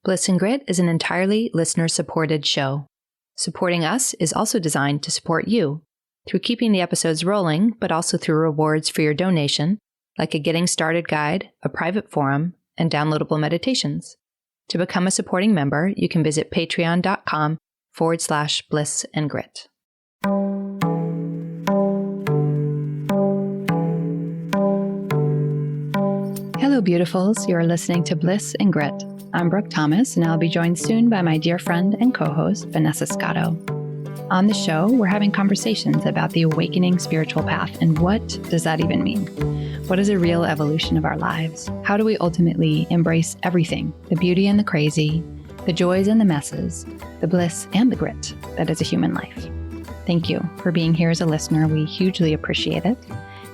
Bliss and Grit is an entirely listener-supported show. Supporting us is also designed to support you through keeping the episodes rolling, but also through rewards for your donation, like a Getting Started guide, a private forum, and downloadable meditations. To become a supporting member, you can visit patreon.com/bliss and grit. Hello, beautifuls. You're listening to Bliss and Grit. I'm Brooke Thomas, and I'll be joined soon by my dear friend and co-host, Vanessa Scotto. On the show, we're having conversations about the awakening spiritual path and what does that even mean? What is a real evolution of our lives? How do we ultimately embrace everything, the beauty and the crazy, the joys and the messes, the bliss and the grit that is a human life? Thank you for being here as a listener. We hugely appreciate it.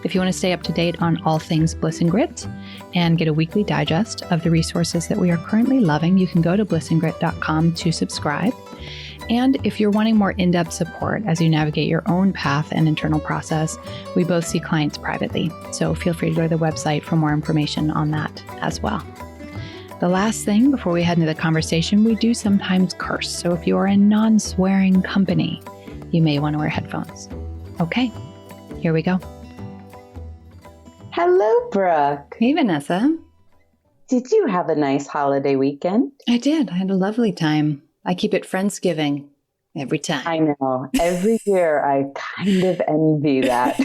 If you want to stay up to date on all things Bliss and Grit and get a weekly digest of the resources that we are currently loving, you can go to blissandgrit.com to subscribe. And if you're wanting more in-depth support as you navigate your own path and internal process, we both see clients privately. So feel free to go to the website for more information on that as well. The last thing before we head into the conversation, we do sometimes curse. So if you are in non-swearing company, you may want to wear headphones. Okay, here we go. Hello, Brooke. Hey, Vanessa. Did you have a nice holiday weekend? I did. I had a lovely time. I keep it Friendsgiving every time. I know. Every year I kind of envy that.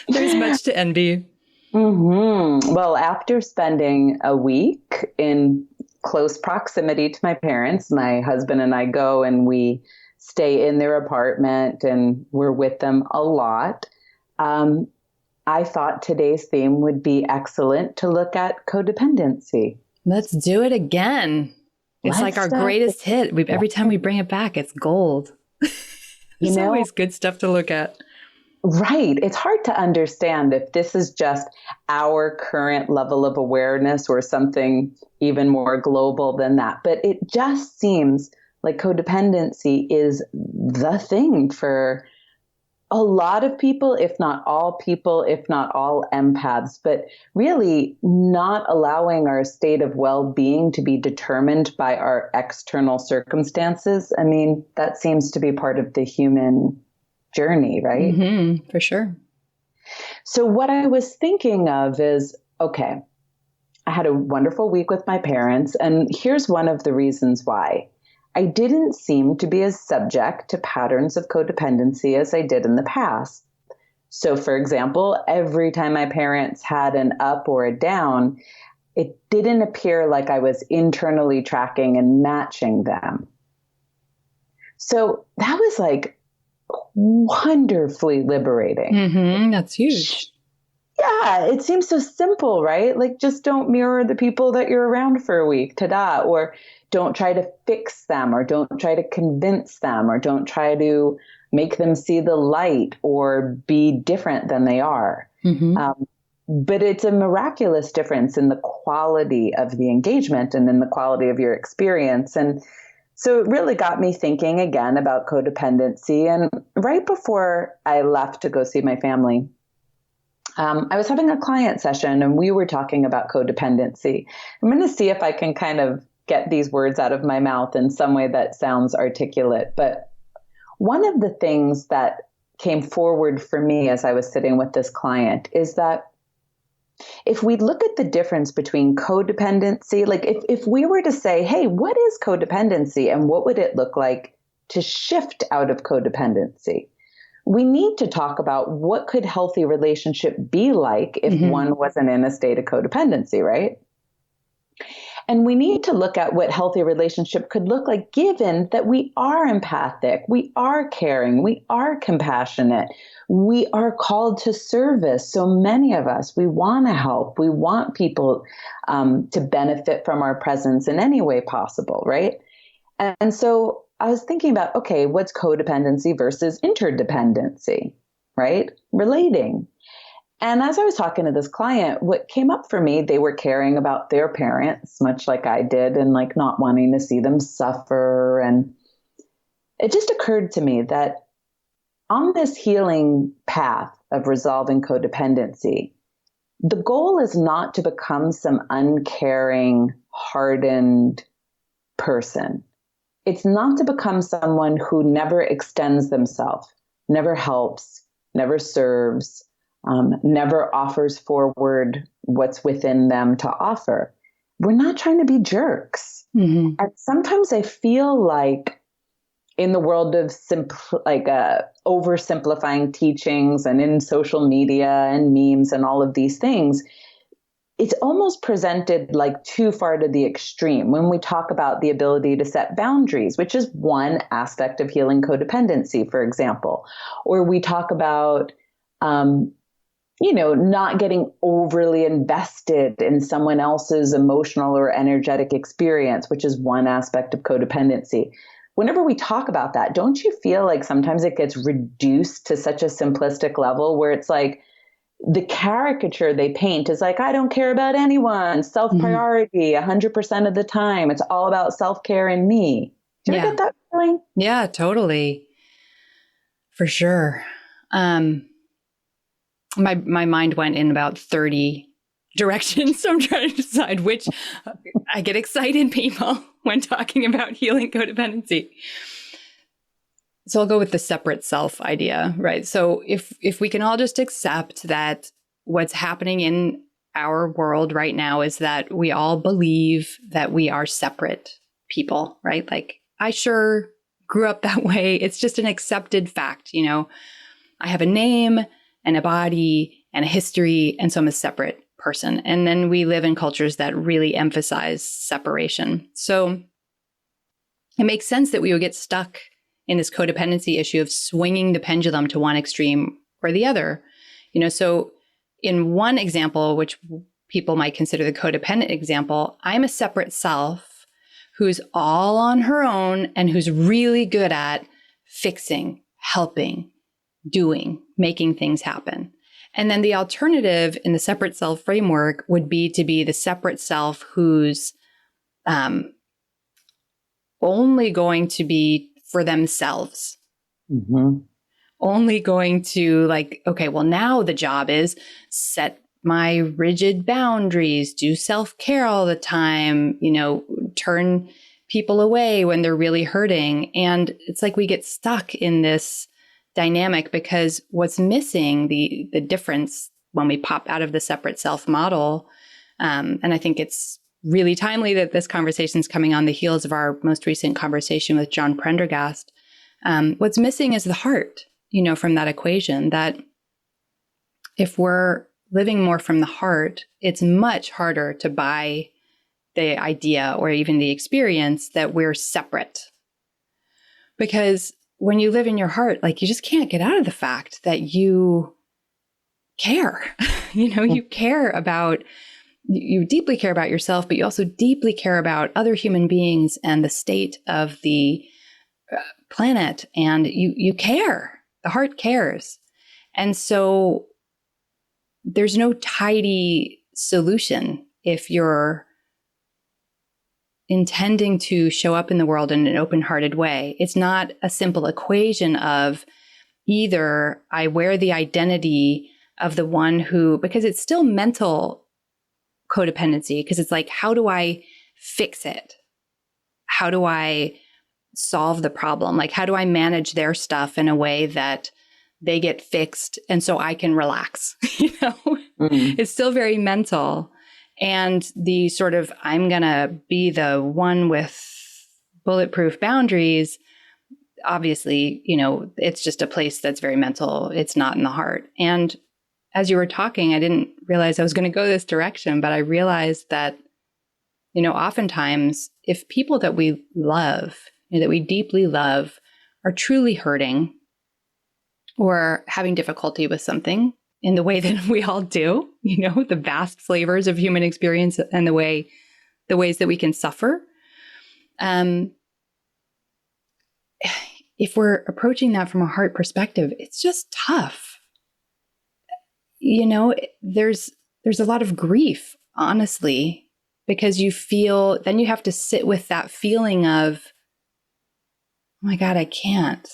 There's much to envy. Mm-hmm. Well, after spending a week in close proximity to my parents, my husband and I go and we stay in their apartment and we're with them a lot. I thought today's theme would be excellent to look at codependency. Let's do it again. It's like our greatest hit. Every time we bring it back, it's gold. It's always good stuff to look at. Right. It's hard to understand if this is just our current level of awareness or something even more global than that. But it just seems like codependency is the thing for a lot of people, if not all empaths, but really not allowing our state of well-being to be determined by our external circumstances. I mean, that seems to be part of the human journey, right? Mm-hmm, for sure. So what I was thinking of is, okay, I had a wonderful week with my parents, and here's one of the reasons why. I didn't seem to be as subject to patterns of codependency as I did in the past. So, for example, every time my parents had an up or a down, it didn't appear like I was internally tracking and matching them. So that was like wonderfully liberating. Mm-hmm, that's huge. Yeah, it seems so simple, right? Like just don't mirror the people that you're around for a week, ta-da, or don't try to fix them, or don't try to convince them, or don't try to make them see the light or be different than they are. Mm-hmm. But it's a miraculous difference in the quality of the engagement and in the quality of your experience. And so it really got me thinking again about codependency. And right before I left to go see my family, I was having a client session and we were talking about codependency. I'm going to see if I can kind of get these words out of my mouth in some way that sounds articulate. But one of the things that came forward for me as I was sitting with this client is that if we look at the difference between codependency, like if we were to say, hey, what is codependency and what would it look like to shift out of codependency? We need to talk about what could healthy relationship be like if one wasn't in a state of codependency, right? And we need to look at what healthy relationship could look like given that we are empathic, we are caring, we are compassionate, we are called to service. So many of us, we want to help, we want people to benefit from our presence in any way possible, right? And so I was thinking about, okay, what's codependency versus interdependency, right? Relating. And as I was talking to this client, what came up for me, they were caring about their parents, much like I did, and like not wanting to see them suffer. And it just occurred to me that on this healing path of resolving codependency, the goal is not to become some uncaring, hardened person. It's not to become someone who never extends themselves, never helps, never serves, never offers forward what's within them to offer. We're not trying to be jerks. Mm-hmm. And sometimes I feel like in the world of oversimplifying teachings and in social media and memes and all of these things, it's almost presented like too far to the extreme when we talk about the ability to set boundaries, which is one aspect of healing codependency, for example. Or we talk about, not getting overly invested in someone else's emotional or energetic experience, which is one aspect of codependency. Whenever we talk about that, don't you feel like sometimes it gets reduced to such a simplistic level where it's like the caricature they paint is like, I don't care about anyone, self-priority 100% of the time. It's all about self-care and me. Do you ever get that feeling? Yeah, totally. For sure. My mind went in about 30 directions. So I'm trying to decide which. I get excited, people, when talking about healing codependency. So I'll go with the separate self idea, right? So if we can all just accept that what's happening in our world right now is that we all believe that we are separate people, right? Like, I sure grew up that way. It's just an accepted fact. I have a name and a body and a history, and so I'm a separate person. And then we live in cultures that really emphasize separation. So it makes sense that we would get stuck in this codependency issue of swinging the pendulum to one extreme or the other. So in one example, which people might consider the codependent example, I'm a separate self who's all on her own and who's really good at fixing, helping, doing, making things happen. And then the alternative in the separate self framework would be to be the separate self who's only going to be for themselves. Mm-hmm. Only going to okay, well, now the job is set my rigid boundaries, do self-care all the time, turn people away when they're really hurting. And it's like we get stuck in this dynamic because what's missing, the difference when we pop out of the separate self model, and I think it's really timely that this conversation is coming on the heels of our most recent conversation with John Prendergast. What's missing is the heart, from that equation, that if we're living more from the heart, it's much harder to buy the idea or even the experience that we're separate. Because when you live in your heart, you just can't get out of the fact that you care. You care about, you deeply care about yourself, but you also deeply care about other human beings and the state of the planet. And you care. The heart cares. And so there's no tidy solution if you're intending to show up in the world in an open-hearted way. It's not a simple equation of either I wear the identity of the one who, because it's still mental codependency, because it's like, how do I fix it? How do I solve the problem? How do I manage their stuff in a way that they get fixed and so I can relax? Mm-hmm. It's still very mental. And the sort of, I'm going to be the one with bulletproof boundaries, obviously, it's just a place that's very mental. It's not in the heart. And as you were talking, I didn't realize I was going to go this direction, but I realized that, oftentimes if people that we love, that we deeply love, are truly hurting or having difficulty with something in the way that we all do, the vast flavors of human experience and the ways that we can suffer. If we're approaching that from a heart perspective, it's just tough. There's a lot of grief, honestly, because then you have to sit with that feeling of, oh my God, I can't.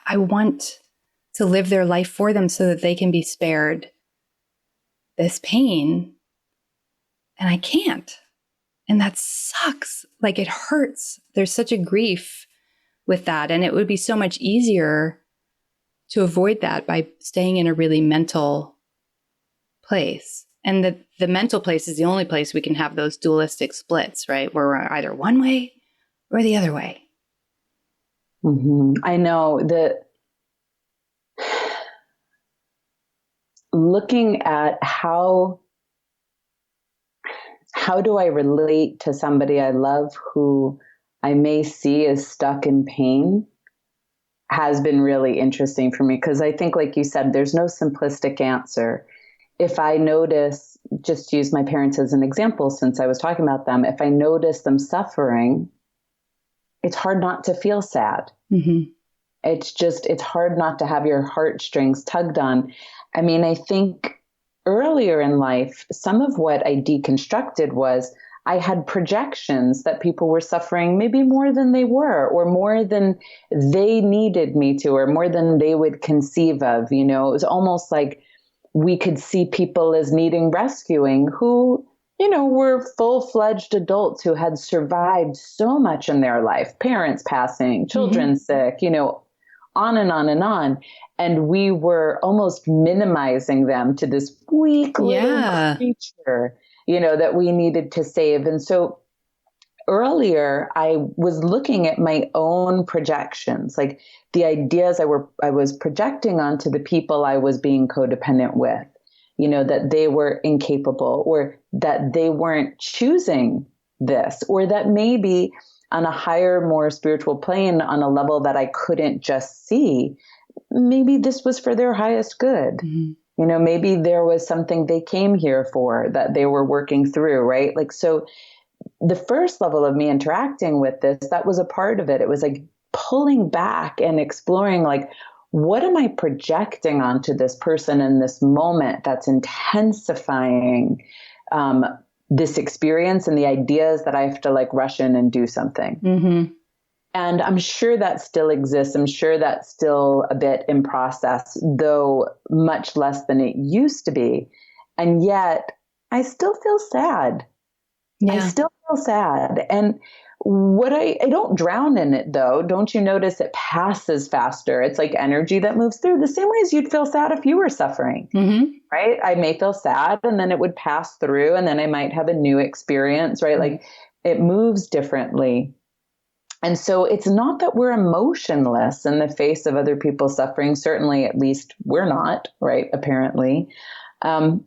I want to live their life for them so that they can be spared this pain. And I can't. And that sucks. Like it hurts. There's such a grief with that. And it would be so much easier to avoid that by staying in a really mental place. And the mental place is the only place we can have those dualistic splits, right? Where we're either one way or the other way. Mm-hmm. I know that looking at how do I relate to somebody I love who I may see as stuck in pain has been really interesting for me. Because I think, like you said, there's no simplistic answer. If I notice, just use my parents as an example, since I was talking about them, if I notice them suffering, it's hard not to feel sad. Mm-hmm. It's hard not to have your heartstrings tugged on. I mean, I think earlier in life, some of what I deconstructed was I had projections that people were suffering maybe more than they were, or more than they needed me to, or more than they would conceive of. You know, it was almost like we could see people as needing rescuing who, you know, were full-fledged adults who had survived so much in their life, parents passing, children sick, you know, on and on and on. And we were almost minimizing them to this weak little creature, you know, that we needed to save. And so earlier I was looking at my own projections, like the ideas I was projecting onto the people I was being codependent with, you know, that they were incapable, or that they weren't choosing this, or that maybe on a higher, more spiritual plane, on a level that I couldn't just see, maybe this was for their highest good. Mm-hmm. You know, maybe there was something they came here for that they were working through, right? Like, so the first level of me interacting with this, that was a part of it. It was like pulling back and exploring, like, what am I projecting onto this person in this moment that's intensifying this experience and the ideas that I have to like rush in and do something. Mm-hmm. And I'm sure that still exists. I'm sure that's still a bit in process, though much less than it used to be. And yet I still feel sad. Yeah. I still feel sad. And what I don't drown in it though. Don't you notice it passes faster? It's like energy that moves through the same way as you'd feel sad if you were suffering, right? I may feel sad and then it would pass through and then I might have a new experience, right? Like it moves differently. And so it's not that we're emotionless in the face of other people suffering. Certainly, at least we're not, right? Apparently. And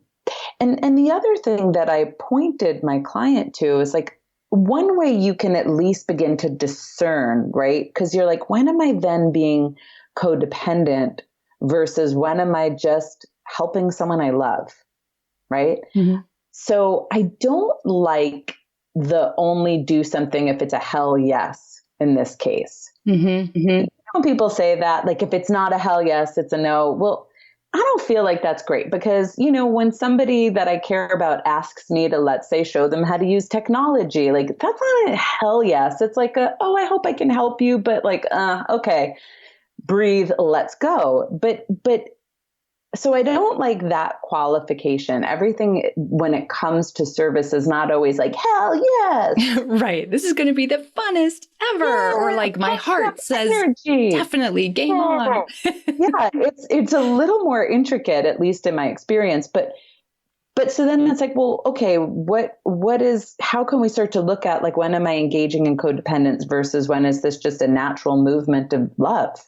the other thing that I pointed my client to is like, one way you can at least begin to discern, right? Because you're like, when am I then being codependent versus when am I just helping someone I love, right? Mm-hmm. So I don't like the only do something if it's a hell yes in this case. Mm-hmm. Mm-hmm. When people say that, like, if it's not a hell yes, it's a no. Well, I don't feel like that's great because, you know, when somebody that I care about asks me to, let's say, show them how to use technology, like that's not a hell yes. It's like I hope I can help you, but like, okay, breathe, let's go. But so I don't like that qualification. Everything when it comes to service is not always like, hell yes. Right. This is going to be the funnest ever. Yeah, or like my heart says, energy. Definitely game on. Yeah, it's a little more intricate, at least in my experience. But so then it's like, well, okay, what is, how can we start to look at like, when am I engaging in codependence versus when is this just a natural movement of love,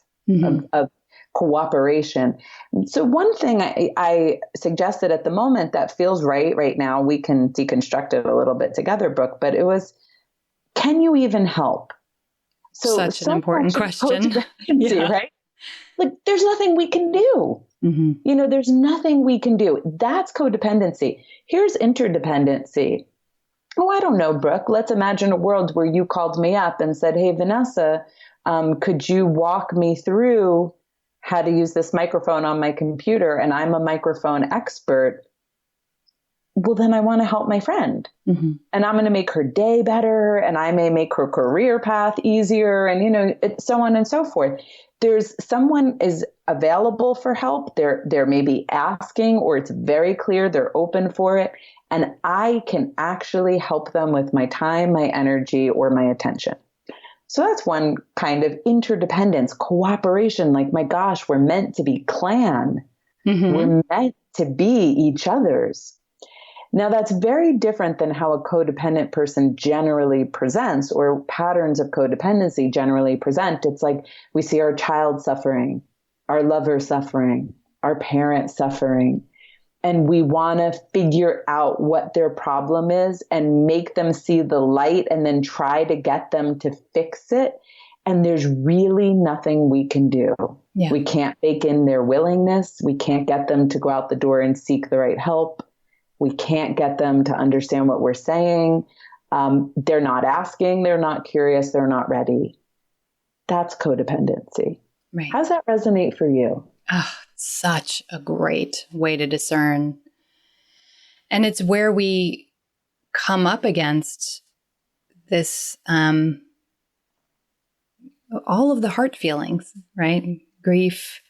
of cooperation? So one thing I suggested at the moment that feels right now, we can deconstruct it a little bit together, Brooke, but it was, can you even help? So such an important question. Yeah. Right? Like there's nothing we can do. Mm-hmm. You know, there's nothing we can do. That's codependency. Here's interdependency. Oh, I don't know, Brooke. Let's imagine a world where you called me up and said, hey, Vanessa, could you walk me through how to use this microphone on my computer, and I'm a microphone expert. Well, then I want to help my friend, and I'm going to make her day better, and I may make her career path easier, and, you know, so on and so forth. There's someone is available for help. They're maybe asking, or it's very clear they're open for it. and I can actually help them with my time, my energy, or my attention. So that's one kind of interdependence, cooperation. Like, my gosh, we're meant to be clan. Mm-hmm. We're meant to be each other's. Now, that's very different than how a codependent person generally presents, or patterns of codependency generally present. It's like we see our child suffering, our lover suffering, our parent suffering, and we want to figure out what their problem is and make them see the light and then try to get them to fix it. And there's really nothing we can do. Yeah. We can't bake in their willingness. We can't get them to go out the door and seek the right help. We can't get them to understand what we're saying. They're not asking. They're not curious. They're not ready. That's codependency. Right. How does that resonate for you? Oh, such a great way to discern. And it's where we come up against this, all of the heart feelings, right? Grief,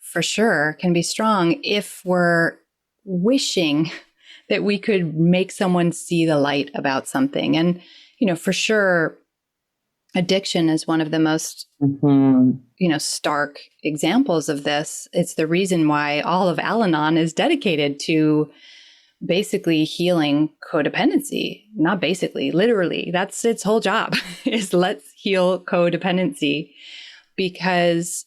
for sure, can be strong if we're wishing that we could make someone see the light about something. And, for sure, addiction is one of the most, stark examples of this. It's the reason why all of Al-Anon is dedicated to basically healing codependency. Not basically, literally. That's its whole job, is let's heal codependency, because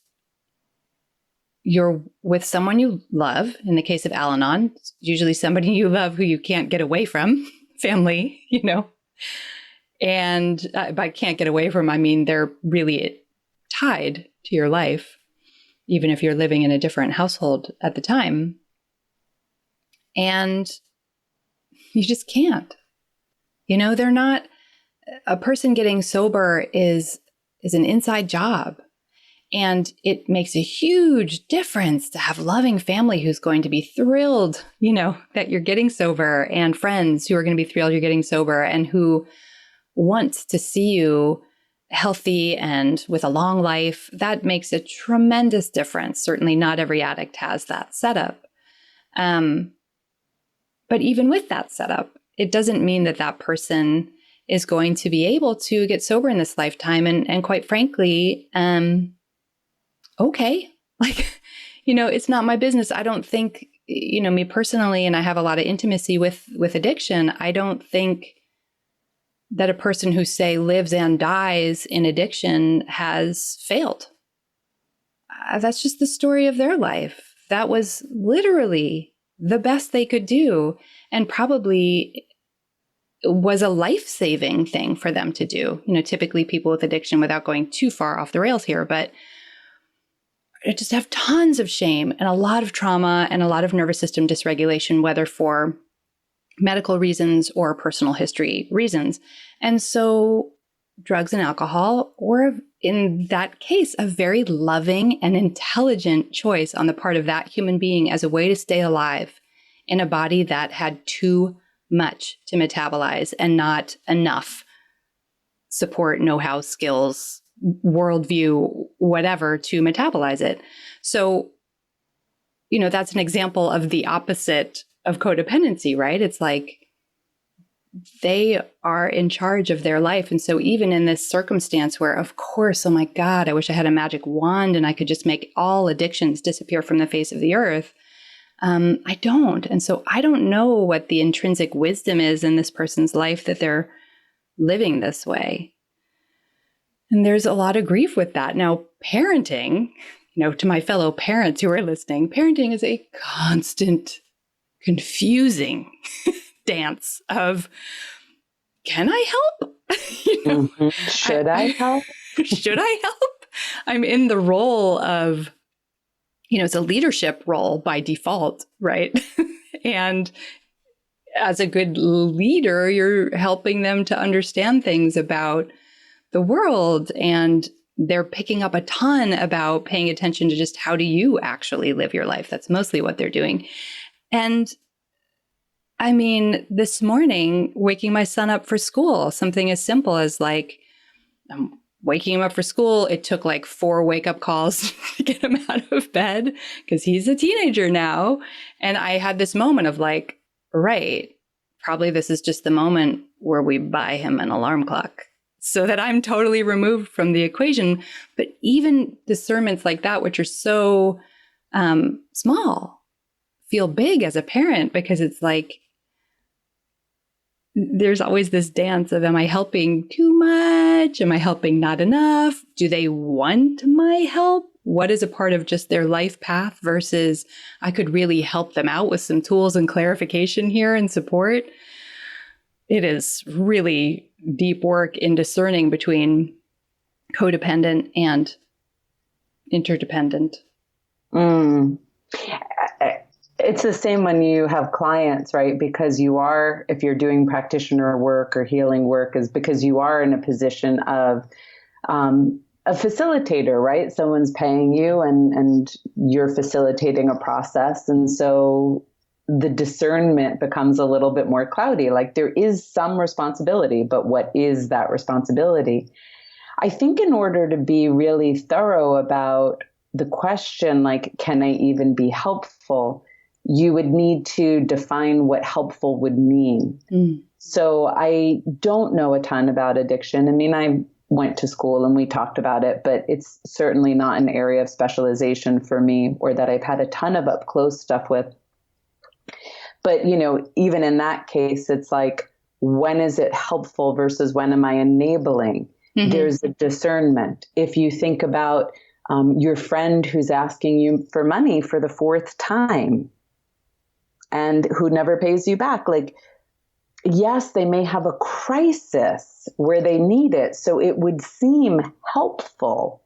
you're with someone you love. In the case of Al-Anon, usually somebody you love who you can't get away from, family, And by can't get away from, I mean, they're really tied to your life, even if you're living in a different household at the time. And you just can't. They're not, a person getting sober is an inside job. And it makes a huge difference to have loving family who's going to be thrilled, that you're getting sober, and friends who are going to be thrilled you're getting sober, and who want to see you healthy and with a long life. That makes a tremendous difference. Certainly not every addict has that setup. But even with that setup, it doesn't mean that that person is going to be able to get sober in this lifetime. And quite frankly, okay, it's not my business. I don't think, me personally, and I have a lot of intimacy with addiction. I don't think that a person who, say, lives and dies in addiction has failed. That's just the story of their life. That was literally the best they could do, and probably was a life-saving thing for them to do. Typically people with addiction, without going too far off the rails here, but just have tons of shame and a lot of trauma and a lot of nervous system dysregulation, whether for medical reasons or personal history reasons. And so drugs and alcohol were, in that case, a very loving and intelligent choice on the part of that human being as a way to stay alive in a body that had too much to metabolize and not enough support, know-how, skills, worldview, whatever, to metabolize it. So, that's an example of the opposite of codependency, right? It's like they are in charge of their life. And so even in this circumstance where, of course, oh my God, I wish I had a magic wand and I could just make all addictions disappear from the face of the earth. I don't. And so I don't know what the intrinsic wisdom is in this person's life that they're living this way. And there's a lot of grief with that. Now, parenting, to my fellow parents who are listening, parenting is a constant, confusing dance of, can I help? Should I help? Should I help? I'm in the role of, it's a leadership role by default, right? And as a good leader, you're helping them to understand things about the world, and they're picking up a ton about paying attention to just how do you actually live your life. That's mostly what they're doing. And I mean, this morning, waking my son up for school, something as simple as I'm waking him up for school. It took 4 wake-up calls to get him out of bed because he's a teenager now. And I had this moment of right, probably this is just the moment where we buy him an alarm clock so that I'm totally removed from the equation. But even discernments like that, which are so small, feel big as a parent, because it's like, there's always this dance of, am I helping too much? Am I helping not enough? Do they want my help? What is a part of just their life path versus I could really help them out with some tools and clarification here and support? It is really deep work in discerning between codependent and interdependent. It's the same when you have clients, right? Because you are, if you're doing practitioner work or healing work, is because you are in a position of a facilitator, right? Someone's paying you and you're facilitating a process. And so the discernment becomes a little bit more cloudy. Like there is some responsibility, but what is that responsibility? I think in order to be really thorough about the question, like, can I even be helpful? You would need to define what helpful would mean. So I don't know a ton about addiction. I mean, I went to school and we talked about it, but it's certainly not an area of specialization for me or that I've had a ton of up close stuff with. But, you know, even in that case, it's like, when is it helpful versus when am I enabling? There's a discernment. If you think about your friend who's asking you for money for the fourth time and who never pays you back, like, yes, they may have a crisis where they need it, so it would seem helpful,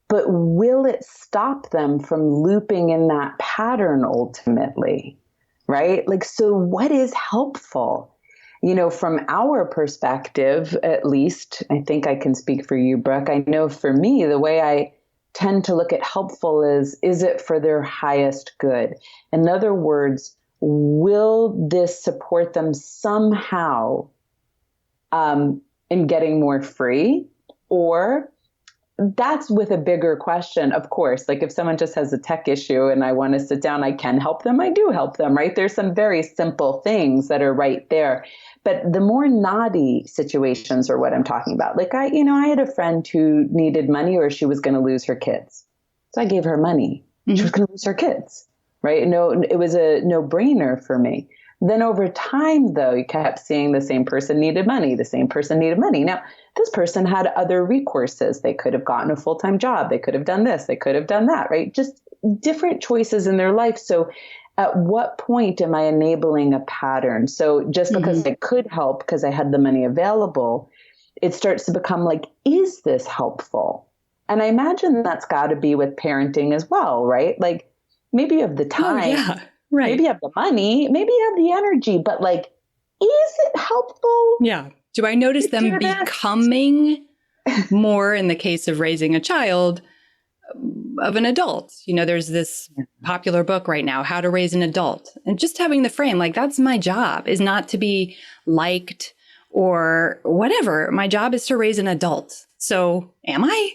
but will it stop them from looping in that pattern ultimately, right? Like, so what is helpful? You know, from our perspective, at least, I think I can speak for you, Brooke. I know for me, the way I tend to look at helpful is it for their highest good? In other words, will this support them somehow in getting more free? Or that's with a bigger question, of course. Like if someone just has a tech issue and I want to sit down, I can help them. I do help them, right? There's some very simple things that are right there. But the more naughty situations are what I'm talking about. Like I had a friend who needed money or she was going to lose her kids. So I gave her money. She was going to lose her kids. Right? No, it was a no-brainer for me. Then over time, though, you kept seeing the same person needed money. The same person needed money. Now, this person had other recourses. They could have gotten a full-time job. They could have done this. They could have done that, right? Just different choices in their life. So at what point am I enabling a pattern? So just because I could help because I had the money available, it starts to become like, is this helpful? And I imagine that's got to be with parenting as well, right? Like, maybe you have the time, maybe you have the money, maybe you have the energy, but like, is it helpful? Yeah. Do I notice them becoming more, in the case of raising a child, of an adult? You know, there's this popular book right now, How to Raise an Adult. And just having the frame, like, that's my job, is not to be liked or whatever. My job is to raise an adult. So am I?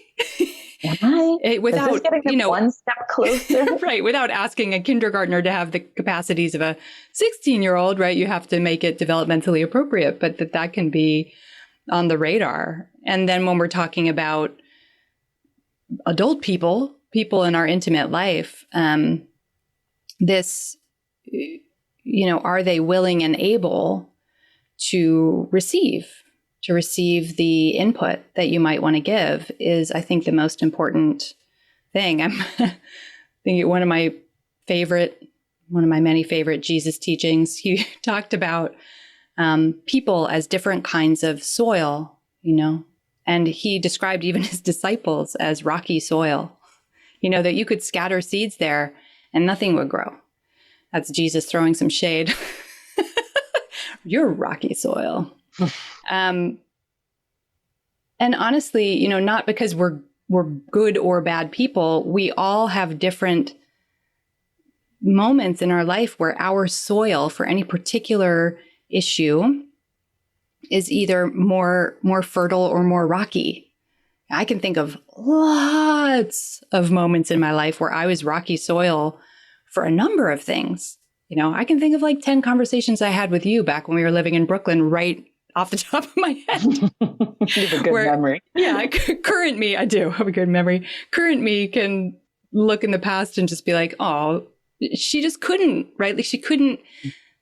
Without getting one step closer, right? Without asking a kindergartner to have the capacities of a 16-year-old, right? You have to make it developmentally appropriate, but that can be on the radar. And then when we're talking about adult people in our intimate life, this, are they willing and able to receive the input that you might want to give is, I think, the most important thing. I'm thinking one of my many favorite Jesus teachings, he talked about people as different kinds of soil, and he described even his disciples as rocky soil, that you could scatter seeds there and nothing would grow. That's Jesus throwing some shade. You're rocky soil. And honestly, not because we're good or bad people, we all have different moments in our life where our soil for any particular issue is either more fertile or more rocky. I can think of lots of moments in my life where I was rocky soil for a number of things. I can think of like 10 conversations I had with you back when we were living in Brooklyn, right off the top of my head. You have a good memory. Yeah, current me, I do have a good memory. Current me can look in the past and just be like, oh, she just couldn't, right? Like she couldn't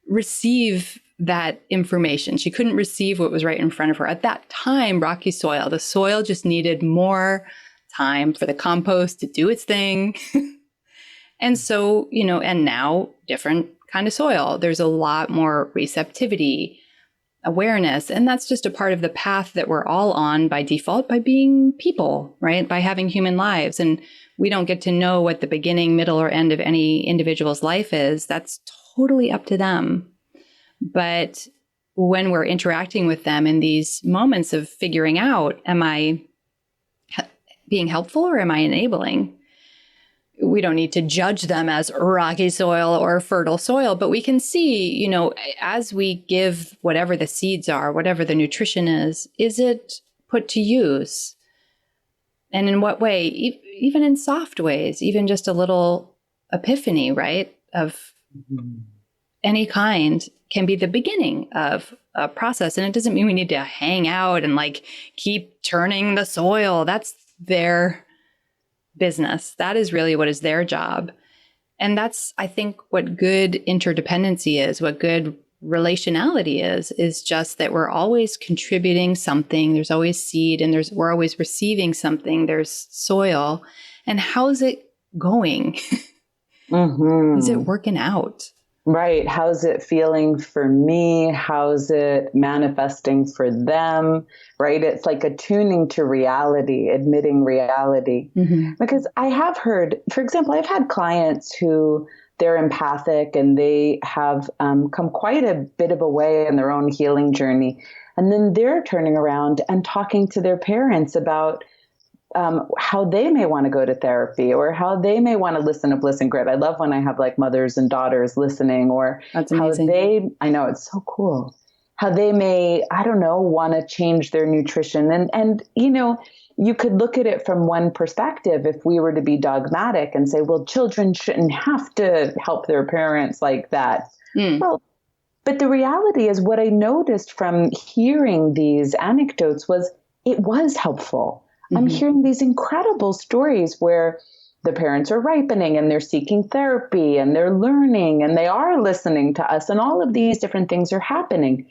receive that information. She couldn't receive what was right in front of her. At that time, rocky soil, the soil just needed more time for the compost to do its thing. And so, and now different kind of soil. There's a lot more receptivity, awareness. And that's just a part of the path that we're all on by default, by being people, right? By having human lives. And we don't get to know what the beginning, middle, or end of any individual's life is. That's totally up to them. But when we're interacting with them in these moments of figuring out, am I being helpful or am I enabling? We don't need to judge them as rocky soil or fertile soil, but we can see, as we give whatever the seeds are, whatever the nutrition is it put to use? And in what way? Even in soft ways, even just a little epiphany, right? Of any kind can be the beginning of a process. And it doesn't mean we need to hang out and like keep turning the soil. That's their business. That is really what is their job. And that's, I think, what good interdependency is, what good relationality is just that we're always contributing something. There's always seed and we're always receiving something. There's soil. And how's it going? Is it working out? Right. How's it feeling for me? How's it manifesting for them? Right. It's like attuning to reality, admitting reality. Because I have heard, for example, I've had clients who they're empathic and they have come quite a bit of a way in their own healing journey. And then they're turning around and talking to their parents about how they may want to go to therapy or how they may want to listen to Bliss and Grit. I love when I have like mothers and daughters listening, or That's how amazing. I know it's so cool, how they may, I don't know, want to change their nutrition. And, you could look at it from one perspective if we were to be dogmatic and say, well, children shouldn't have to help their parents like that. Well, but the reality is what I noticed from hearing these anecdotes was it was helpful. I'm hearing these incredible stories where the parents are ripening and they're seeking therapy and they're learning and they are listening to us and all of these different things are happening.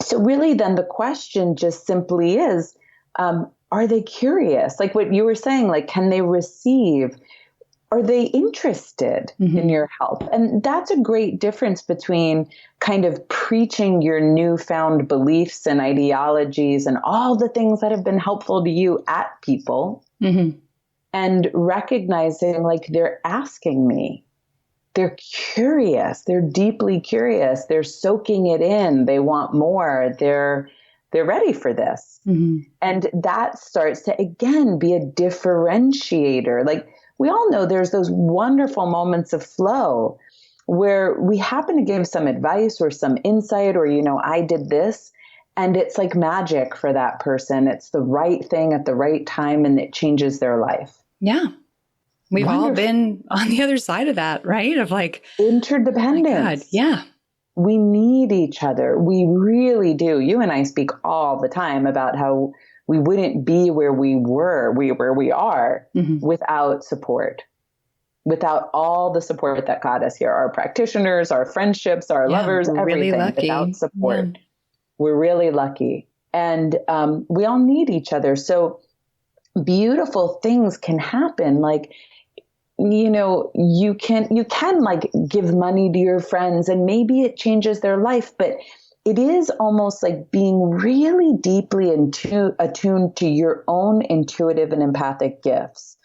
So really then the question just simply is, are they curious? Like what you were saying, like, can they receive? Are they interested in your help? And that's a great difference between kind of preaching your newfound beliefs and ideologies and all the things that have been helpful to you at people and recognizing like they're asking me. They're curious. They're deeply curious. They're soaking it in. They want more. They're ready for this. And that starts to, again, be a differentiator. Like, we all know there's those wonderful moments of flow where we happen to give some advice or some insight or, I did this, and it's like magic for that person. It's the right thing at the right time and it changes their life. Yeah. We've all been on the other side of that, right? Of like interdependence. Oh my God. Yeah. We need each other. We really do. You and I speak all the time about how we wouldn't be where we are without support, without all the support that got us here, our practitioners, our friendships, our lovers, everything. Really lucky. Without support. We're really lucky. And we all need each other. So beautiful things can happen. Like, you can like give money to your friends and maybe it changes their life, but it is almost like being really deeply attuned to your own intuitive and empathic gifts,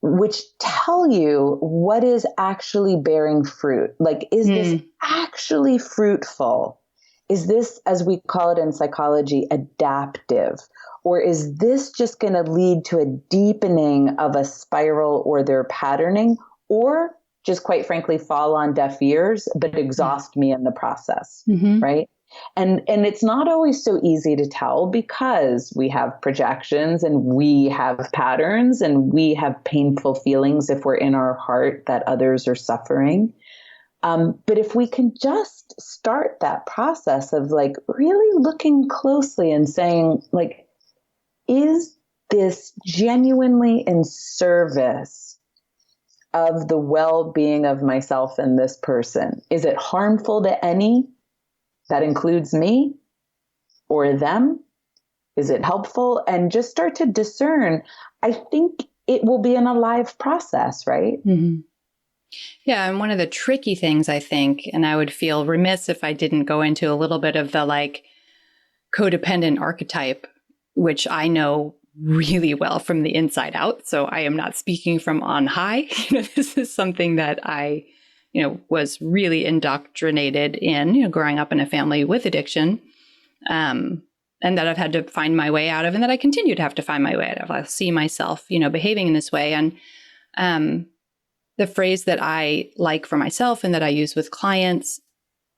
which tell you what is actually bearing fruit. Like, is this actually fruitful? Is this, as we call it in psychology, adaptive? Or is this just going to lead to a deepening of a spiral or their patterning, or just quite frankly fall on deaf ears, but exhaust me in the process, right? And it's not always so easy to tell because we have projections and we have patterns and we have painful feelings if we're in our heart that others are suffering. But if we can just start that process of like really looking closely and saying, like, is this genuinely in service of the well-being of myself and this person? Is it harmful to any? That includes me or them? Is it helpful? And just start to discern. I think it will be an alive process, right? Mm-hmm. Yeah. And one of the tricky things, I think, and I would feel remiss if I didn't go into a little bit of the like codependent archetype, which I know really well from the inside out. So I am not speaking from on high. This is something that I, was really indoctrinated in, growing up in a family with addiction, and that I've had to find my way out of, and that I continue to have to find my way out of. I see myself, behaving in this way. And the phrase that I like for myself and that I use with clients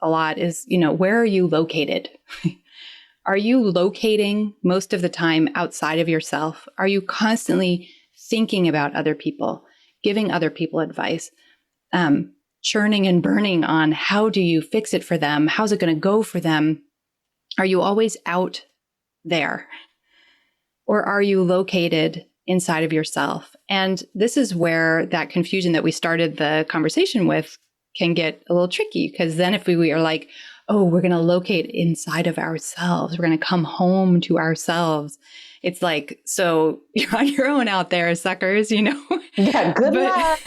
a lot is, where are you located? Are you locating most of the time outside of yourself? Are you constantly thinking about other people, giving other people advice, churning and burning on how do you fix it for them? How's it going to go for them? Are you always out there? Or are you located inside of yourself? And this is where that confusion that we started the conversation with can get a little tricky, because then if we are like, oh, we're going to locate inside of ourselves, we're going to come home to ourselves. It's like, so you're on your own out there, suckers, Yeah, good luck.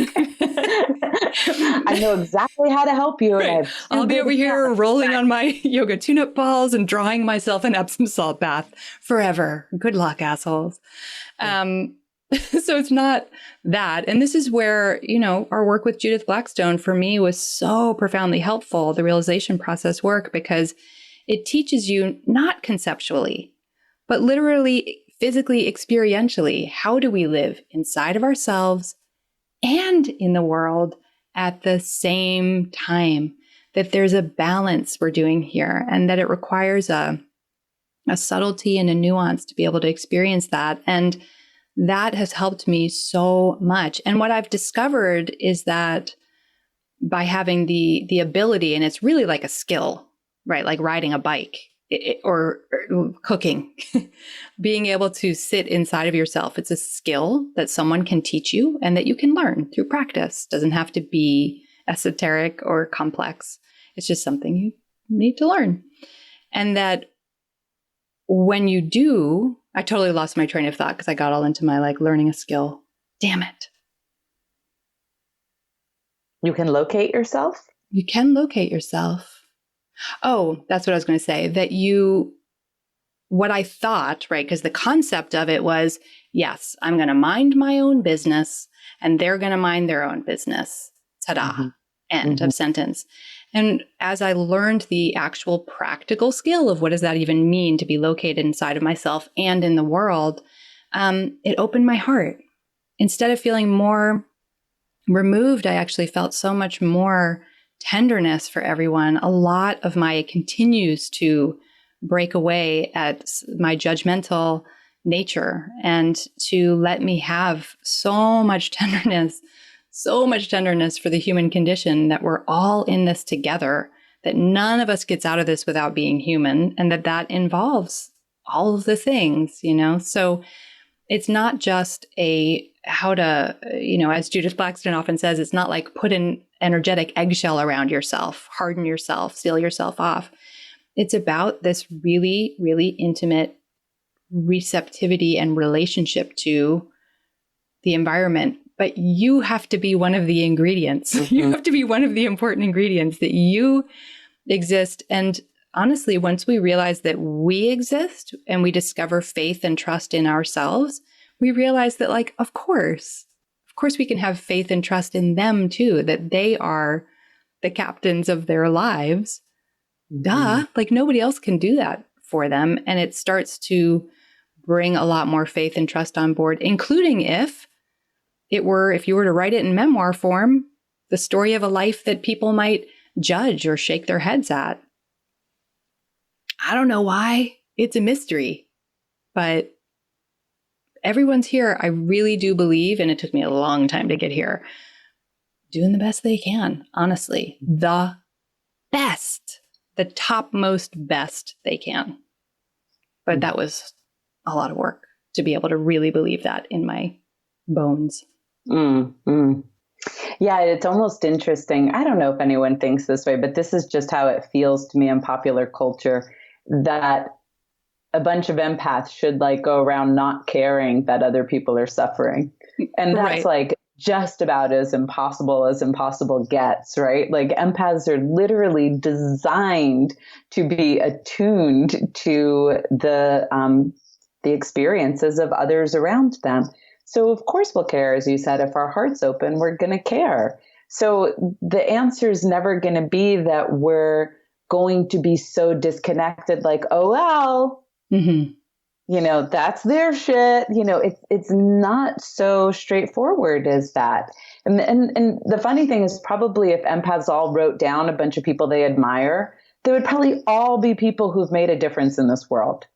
I know exactly how to help you. Right. I'll be over here rolling on my yoga tune-up balls and drying myself in Epsom salt bath forever. Good luck, assholes. So it's not that. And this is where, our work with Judith Blackstone for me was so profoundly helpful, the realization process work, because it teaches you not conceptually, but literally, physically, experientially, how do we live inside of ourselves and in the world at the same time, that there's a balance we're doing here, and that it requires a subtlety and a nuance to be able to experience that. And that has helped me so much. And what I've discovered is that by having the ability, and it's really like a skill, right? Like riding a bike or cooking, being able to sit inside of yourself. It's a skill that someone can teach you and that you can learn through practice. Doesn't have to be esoteric or complex. It's just something you need to learn. And that when you do, I totally lost my train of thought because I got all into my like learning a skill. Damn it. You can locate yourself? You can locate yourself. Oh, that's what I was going to say. What I thought, right? Because the concept of it was, yes, I'm going to mind my own business and they're going to mind their own business. Ta-da. Mm-hmm. End of sentence. And as I learned the actual practical skill of what does that even mean to be located inside of myself and in the world, it opened my heart. Instead of feeling more removed, I actually felt so much more tenderness for everyone. A lot of my continues to break away at my judgmental nature and to let me have so much tenderness for the human condition, that we're all in this together, that none of us gets out of this without being human, and that involves all of the things, So it's not just how to, as Judith Blackstone often says, it's not like put an energetic eggshell around yourself, harden yourself, seal yourself off. It's about this really, really intimate receptivity and relationship to the environment. But you have to be one of the ingredients. Mm-hmm. You have to be one of the important ingredients, that you exist. And honestly, once we realize that we exist and we discover faith and trust in ourselves, we realize that, like, of course we can have faith and trust in them too, that they are the captains of their lives. Mm-hmm. Duh, like nobody else can do that for them. And it starts to bring a lot more faith and trust on board, including if you were to write it in memoir form, the story of a life that people might judge or shake their heads at. I don't know why. It's a mystery. But everyone's here. I really do believe, and it took me a long time to get here, doing the best they can, honestly. The best, the topmost best they can. But that was a lot of work to be able to really believe that in my bones. Yeah, it's almost interesting. I don't know if anyone thinks this way, but this is just how it feels to me in popular culture, that a bunch of empaths should like go around not caring that other people are suffering. And that's like just about as impossible gets, right? Like empaths are literally designed to be attuned to the experiences of others around them. So of course we'll care, as you said, if our heart's open, we're going to care. So the answer is never going to be that we're going to be so disconnected, like, oh, well, you know, that's their shit. You know, it's not so straightforward as that. And the funny thing is, probably if empaths all wrote down a bunch of people they admire, they would probably all be people who've made a difference in this world,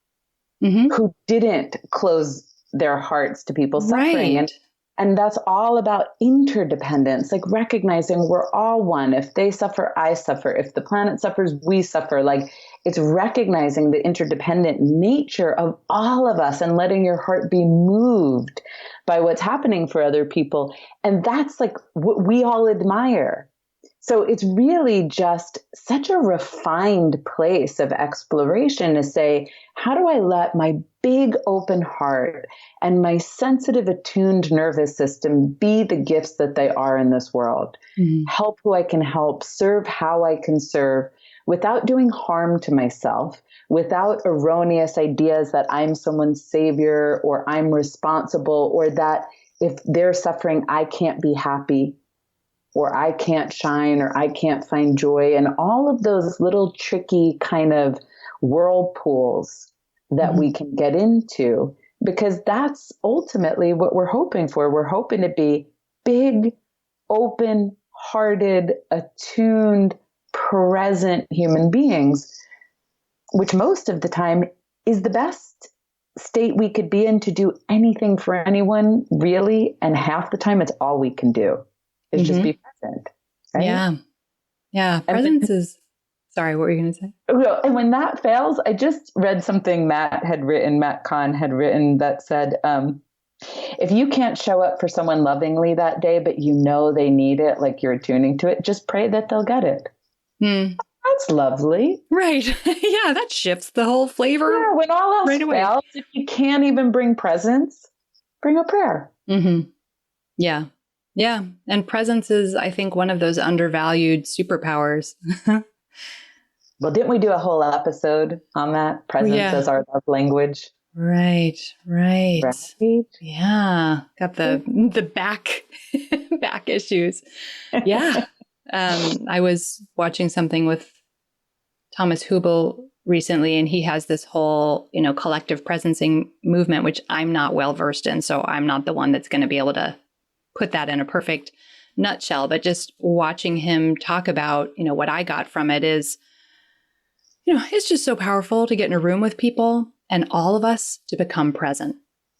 who didn't close their hearts to people suffering. And that's all about interdependence, like recognizing we're all one. If they suffer, I suffer. If the planet suffers, we suffer. Like, it's recognizing the interdependent nature of all of us and letting your heart be moved by what's happening for other people. And that's like what we all admire. So it's really just such a refined place of exploration to say, how do I let my big open heart and my sensitive, attuned nervous system be the gifts that they are in this world? Help who I can help, serve how I can serve, without doing harm to myself, without erroneous ideas that I'm someone's savior or I'm responsible, or that if they're suffering, I can't be happy, or I can't shine, or I can't find joy, and all of those little tricky kind of whirlpools that we can get into, because that's ultimately what we're hoping for. We're hoping to be big, open-hearted, attuned, present human beings, which most of the time is the best state we could be in to do anything for anyone, really. And half the time, it's all we can do is just be present. Right? Yeah. Presence is, sorry, what were you going to say? And when that fails, I just read something Matt Kahn had written that said, if you can't show up for someone lovingly that day, but you know they need it, like you're attuning to it, just pray that they'll get it. That's lovely. Right. Yeah, that shifts the whole flavor. Yeah, when all else fails, if you can't even bring presence, bring a prayer. Yeah. Yeah. And presence is, I think, one of those undervalued superpowers. Well, didn't we do a whole episode on that? Presence as our love language. Right. Yeah. Got the back issues. Yeah. I was watching something with Thomas Hubel recently, and he has this whole, collective presencing movement, which I'm not well versed in. So I'm not the one that's going to be able to put that in a perfect nutshell, but just watching him talk about, what I got from it is, it's just so powerful to get in a room with people and all of us to become present,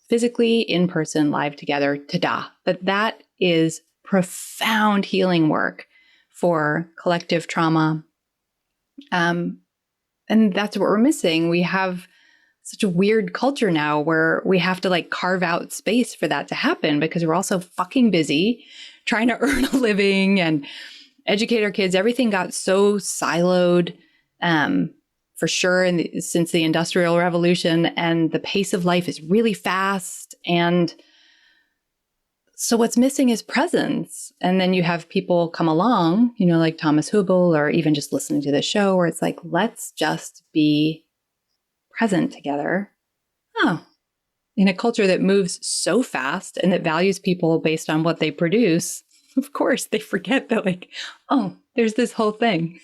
physically, in person, live together, ta-da. But that is profound healing work for collective trauma. And that's what we're missing. We have such a weird culture now where we have to carve out space for that to happen, because we're all so fucking busy trying to earn a living and educate our kids. Everything got so siloed, for sure, since the Industrial Revolution, and the pace of life is really fast. And so what's missing is presence. And then you have people come along, like Thomas Hubel, or even just listening to the show, where it's like, let's just be present together. Oh, in a culture that moves so fast and that values people based on what they produce, of course, they forget that there's this whole thing.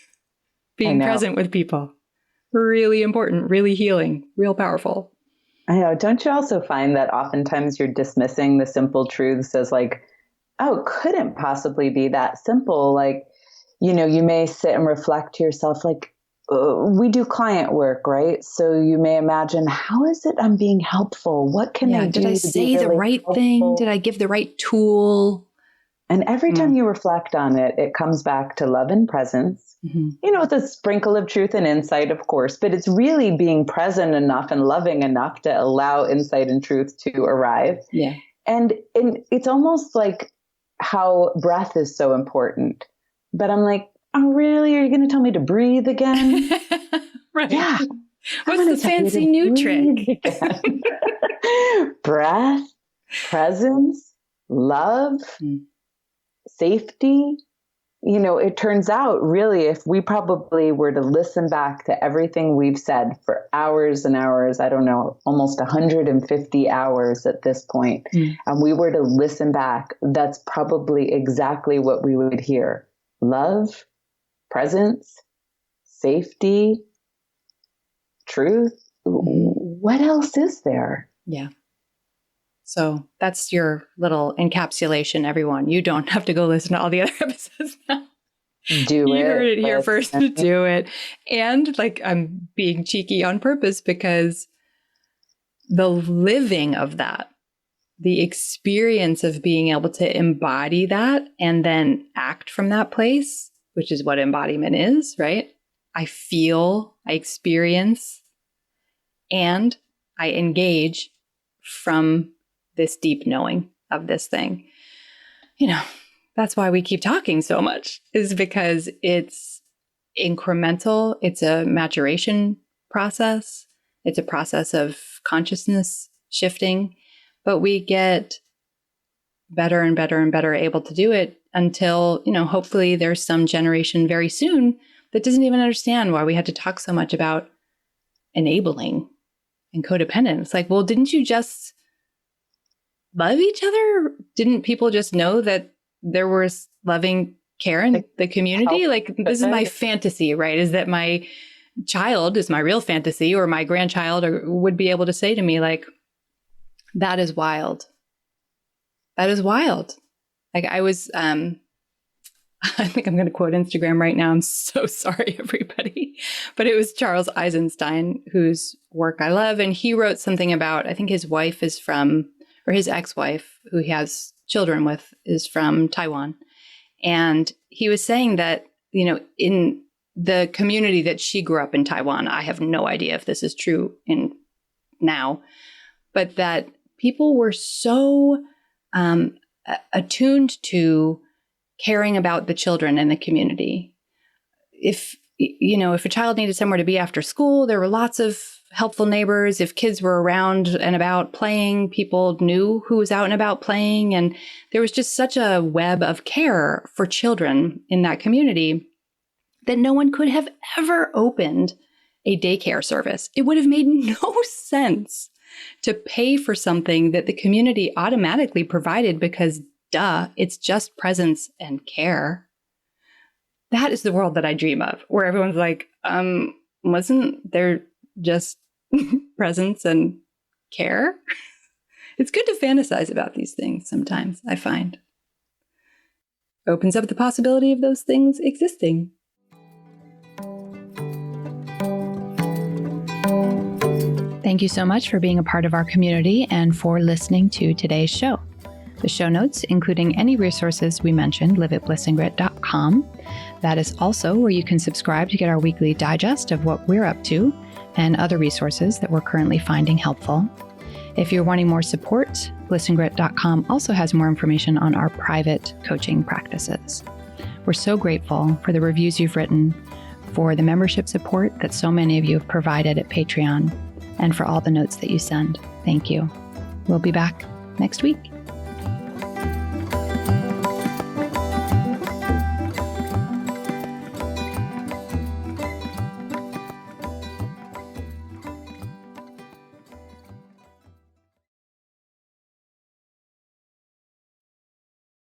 Being present with people. Really important, really healing, real powerful. I know. Don't you also find that oftentimes you're dismissing the simple truths as it couldn't possibly be that simple? You may sit and reflect to yourself, we do client work, right? So you may imagine, how is it I'm being helpful? What can I do? Did I say the right thing? Did I give the right tool? And every time you reflect on it, it comes back to love and presence, with a sprinkle of truth and insight, of course, but it's really being present enough and loving enough to allow insight and truth to arrive. Yeah. And it's almost like how breath is so important. But I'm like, oh, really? Are you going to tell me to breathe again? Right. Yeah. What's the fancy new trick? Breath, presence, love, safety. It turns out really, if we probably were to listen back to everything we've said for hours and hours, I don't know, almost 150 hours at this point, and we were to listen back, that's probably exactly what we would hear. Love, presence, safety, truth. What else is there? Yeah. So that's your little encapsulation, everyone. You don't have to go listen to all the other episodes now. Do it. You heard it here first. Do it. And I'm being cheeky on purpose because the living of that, the experience of being able to embody that and then act from that place, which is what embodiment is, right? I feel, I experience, and I engage from this deep knowing of this thing. That's why we keep talking so much, is because it's incremental. It's a maturation process. It's a process of consciousness shifting, but we get better and better and better able to do it until, hopefully there's some generation very soon that doesn't even understand why we had to talk so much about enabling and codependence. Like, well, didn't you just love each other? Didn't people just know that there was loving care in the community? Like, this is my fantasy, right? Is that my child is my real fantasy, or my grandchild would be able to say to me, like, that is wild. That is wild. Like, I was, I think I'm going to quote Instagram right now. I'm so sorry, everybody. But it was Charles Eisenstein, whose work I love. And he wrote something about, I think his wife is from, or his ex-wife, who he has children with, is from Taiwan. And he was saying that, in the community that she grew up in Taiwan, I have no idea if this is true now, but that people were so attuned to caring about the children in the community. If a child needed somewhere to be after school, there were lots of helpful neighbors. If kids were around and about playing, people knew who was out and about playing. And there was just such a web of care for children in that community that no one could have ever opened a daycare service. It would have made no sense to pay for something that the community automatically provided because, duh, it's just presence and care. That is the world that I dream of, where everyone's like, wasn't there just presence and care? It's good to fantasize about these things sometimes, I find. Opens up the possibility of those things existing. Thank you so much for being a part of our community and for listening to today's show. The show notes, including any resources we mentioned, live at blissandgrit.com. That is also where you can subscribe to get our weekly digest of what we're up to and other resources that we're currently finding helpful. If you're wanting more support, blissandgrit.com also has more information on our private coaching practices. We're so grateful for the reviews you've written, for the membership support that so many of you have provided at Patreon, and for all the notes that you send. Thank you. We'll be back next week.